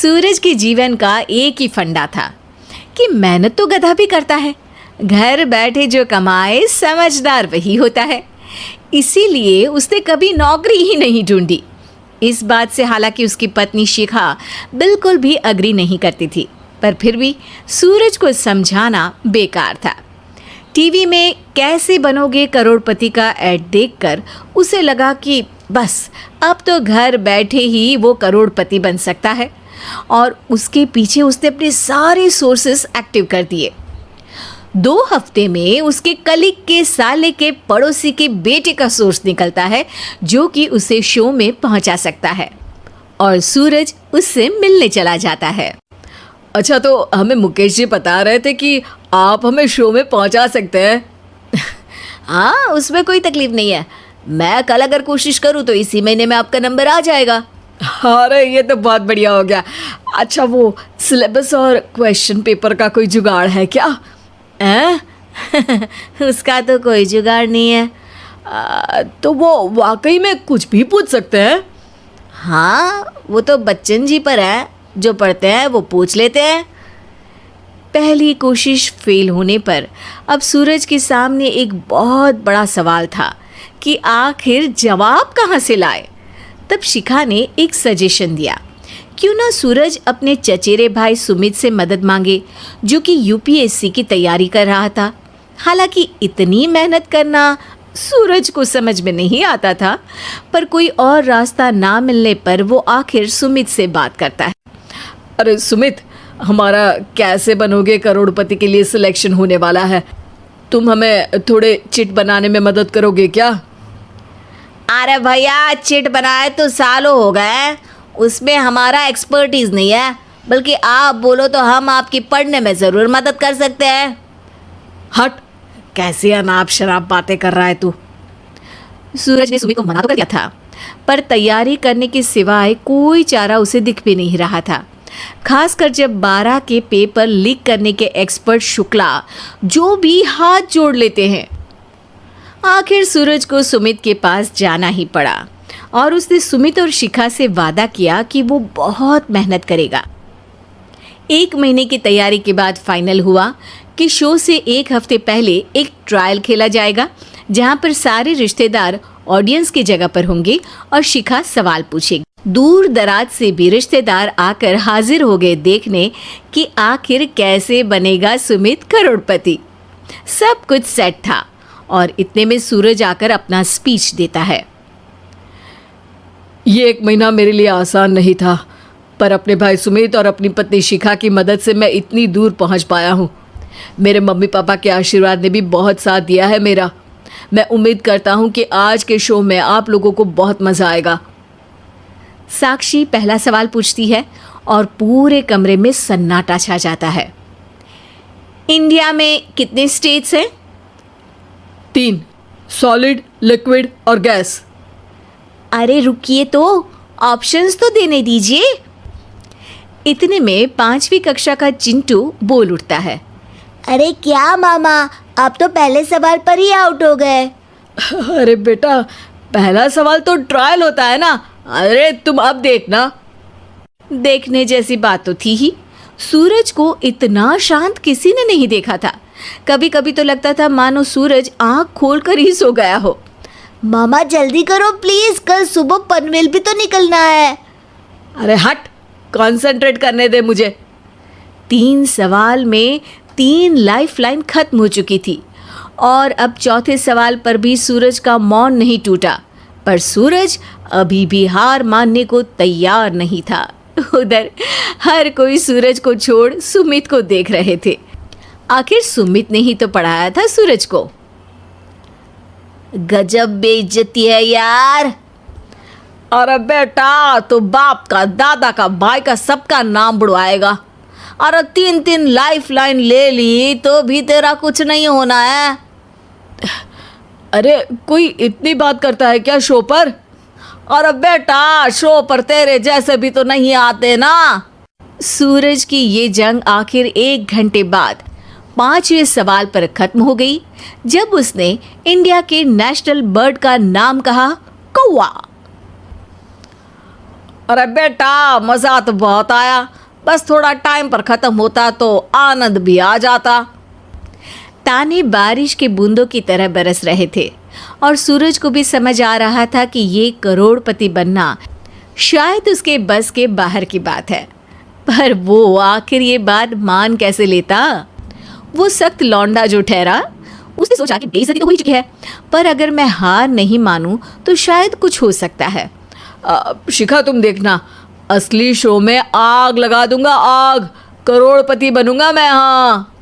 सूरज के जीवन का एक ही फंडा था कि मेहनत तो गधा भी करता है, घर बैठे जो कमाए समझदार वही होता है। इसीलिए उसने कभी नौकरी ही नहीं ढूंढी। इस बात से हालांकि उसकी पत्नी शिखा बिल्कुल भी अग्री नहीं करती थी, पर फिर भी सूरज को समझाना बेकार था। टीवी में कैसे बनोगे करोड़पति का ऐड देखकर उसे लगा कि बस अब तो घर बैठे ही वो करोड़पति बन सकता है, और उसके पीछे उसने अपने सारे सोर्सेस एक्टिव कर दिए। 2 हफ्ते में उसके कलीग के साले के पड़ोसी के बेटे का सोर्स निकलता है जो कि उसे शो में पहुंचा सकता है, और सूरज उससे मिलने चला जाता है। अच्छा, तो हमें मुकेश जी बता रहे थे कि आप हमें शो में पहुंचा सकते हैं। हाँ, उसमें कोई तकलीफ नहीं है। मैं कल अगर कोशिश करूँ तो इसी महीने में आपका नंबर आ जाएगा। अरे ये तो बहुत बढ़िया हो गया। अच्छा, वो सिलेबस और क्वेश्चन पेपर का कोई जुगाड़ है क्या? उसका तो कोई जुगाड़ नहीं है। तो वो वाकई में कुछ भी पूछ सकते हैं? हाँ, वो तो बच्चन जी पर है, जो पढ़ते हैं वो पूछ लेते हैं। पहली कोशिश फेल होने पर अब सूरज के सामने एक बहुत बड़ा सवाल था कि आखिर जवाब कहाँ से लाए। तब शिखा ने एक सजेशन दिया, क्यों ना सूरज अपने चचेरे भाई सुमित से मदद मांगे, जो कि यूपीएससी की तैयारी कर रहा था। हालांकि इतनी मेहनत करना सूरज को समझ में नहीं आता था, पर कोई और रास्ता ना मिलने पर वो आखिर सुमित से बात करता है। अरे सुमित, हमारा कैसे बनोगे करोड़पति के लिए सिलेक्शन होने वाला है, तुम हमें थोड़े चिट बनाने में मदद करोगे क्या? अरे भैया, चिट बनाए तो सालों हो गए, उसमें हमारा एक्सपर्टीज नहीं है, बल्कि आप बोलो तो हम आपकी पढ़ने में ज़रूर मदद कर सकते हैं। हट, कैसी अनाप शराब बातें कर रहा है तू। सूरज ने सुमित को मना तो कर दिया था, पर तैयारी करने के सिवाय कोई चारा उसे दिख भी नहीं रहा था। खासकर जब 12 के पेपर लीक करने के एक्सपर्ट शुक्ला जो भी हाथ जोड़ लेते हैं। आखिर सूरज को सुमित के पास जाना ही पड़ा, और उसने सुमित और शिखा से वादा किया कि वो बहुत मेहनत करेगा। 1 महीने की तैयारी के बाद फाइनल हुआ कि शो से 1 हफ्ते पहले एक ट्रायल खेला जाएगा, जहां पर सारे रिश्तेदार ऑडियंस की जगह पर होंगे और शिखा सवाल पूछेगी। दूर दराज से भी रिश्तेदार आकर हाजिर हो गए देखने कि आखिर कैसे बनेगा सुमित करोड़पति। सब कुछ सेट था, और इतने में सूरज आकर अपना स्पीच देता है। ये 1 महीना मेरे लिए आसान नहीं था, पर अपने भाई सुमित और अपनी पत्नी शिखा की मदद से मैं इतनी दूर पहुंच पाया हूँ। मेरे मम्मी पापा के आशीर्वाद ने भी बहुत साथ दिया है मेरा। मैं उम्मीद करता हूँ कि आज के शो में आप लोगों को बहुत मज़ा आएगा। साक्षी पहला सवाल पूछती है और पूरे कमरे में सन्नाटा छा जाता है। इंडिया में कितने स्टेट्स हैं? 3, सॉलिड, लिक्विड और गैस। अरे रुकिए, तो ऑप्शंस तो देने दीजिए। इतने में 5वीं कक्षा का चिंटू बोल उठता है, अरे क्या मामा, आप तो पहले सवाल पर ही आउट हो गए। अरे बेटा, पहला सवाल तो ट्रायल होता है ना। अरे तुम अब देखना। देखने जैसी बात तो थी ही। सूरज को इतना शांत किसी ने नहीं देखा था। कभी कभी तो लगता था मानो सूरज आंख खोलकर ही सो गया हो। मामा जल्दी करो प्लीज, कल सुबह पनवेल भी तो निकलना है। अरे हट, कंसंट्रेट करने दे मुझे। 3 सवाल में 3 लाइफलाइन खत्म हो चुकी थी, और अब चौथे सवाल पर भी सूरज का मौन नहीं टूटा। पर सूरज अभी भी हार मानने को तैयार नहीं था। उधर हर कोई सूरज को छोड़ सुमित को देख रहे थे। आखिर सुमित ने ही तो पढ़ाया था सूरज को। गजब बेइज्जती है यार। अरे बेटा, तो बाप का, दादा का, भाई का, सबका नाम बुड़वाएगा। अरे 3 लाइफलाइन ले ली तो भी तेरा कुछ नहीं होना है। अरे कोई इतनी बात करता है क्या शो पर? अरे बेटा, शो पर तेरे जैसे भी तो नहीं आते ना। सूरज की ये जंग आखिर 1 घंटे बाद 5वें सवाल पर खत्म हो गई, जब उसने इंडिया के नेशनल बर्ड का नाम कहा, कौवा। अरे बेटा, मज़ा तो बहुत आया, बस थोड़ा टाइम पर ख़त्म होता तो आनंद भी आ जाता। ताने बारिश के बूंदों की तरह बरस रहे थे और सूरज को भी समझ आ रहा था कि ये करोड़पति बनना शायद उसके बस के बाहर की बात है। पर वो आखिर ये बात मान कैसे लेता? वो सख्त लौंडा जो ठहरा, उसने सोचा कि बेइज्जती तो हो ही चुकी है, पर अगर मैं हार नहीं मानूं तो शायद कुछ हो सकता है। शिखा, तुम देखना, असली शो में आग लगा दूंगा, आग, करोड़पति बनूंगा मैं। हाँ,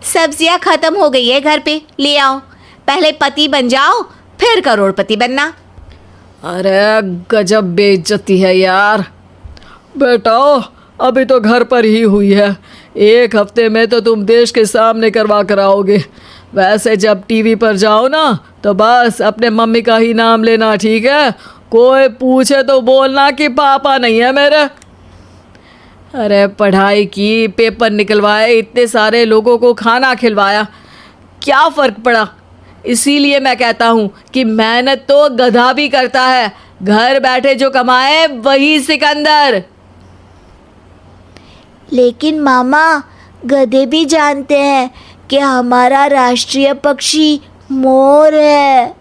सब्जियां खत्म हो गई है घर पे, ले आओ। पहले पति बन जाओ, फिर करोड़पति बनना। अरे गजब बेइज्जती है यार। बेटा, अभी तो घर पर ही हुई है, 1 हफ्ते में तो तुम देश के सामने करवा कर आओगे। वैसे जब टीवी पर जाओ ना तो बस अपने मम्मी का ही नाम लेना, ठीक है? कोई पूछे तो बोलना कि पापा नहीं है मेरे। अरे पढ़ाई की, पेपर निकलवाए, इतने सारे लोगों को खाना खिलवाया, क्या फ़र्क पड़ा? इसीलिए मैं कहता हूँ कि मेहनत तो गधा भी करता है, घर बैठे जो कमाए वही सिकंदर। लेकिन मामा, गधे भी जानते हैं कि हमारा राष्ट्रीय पक्षी मोर है।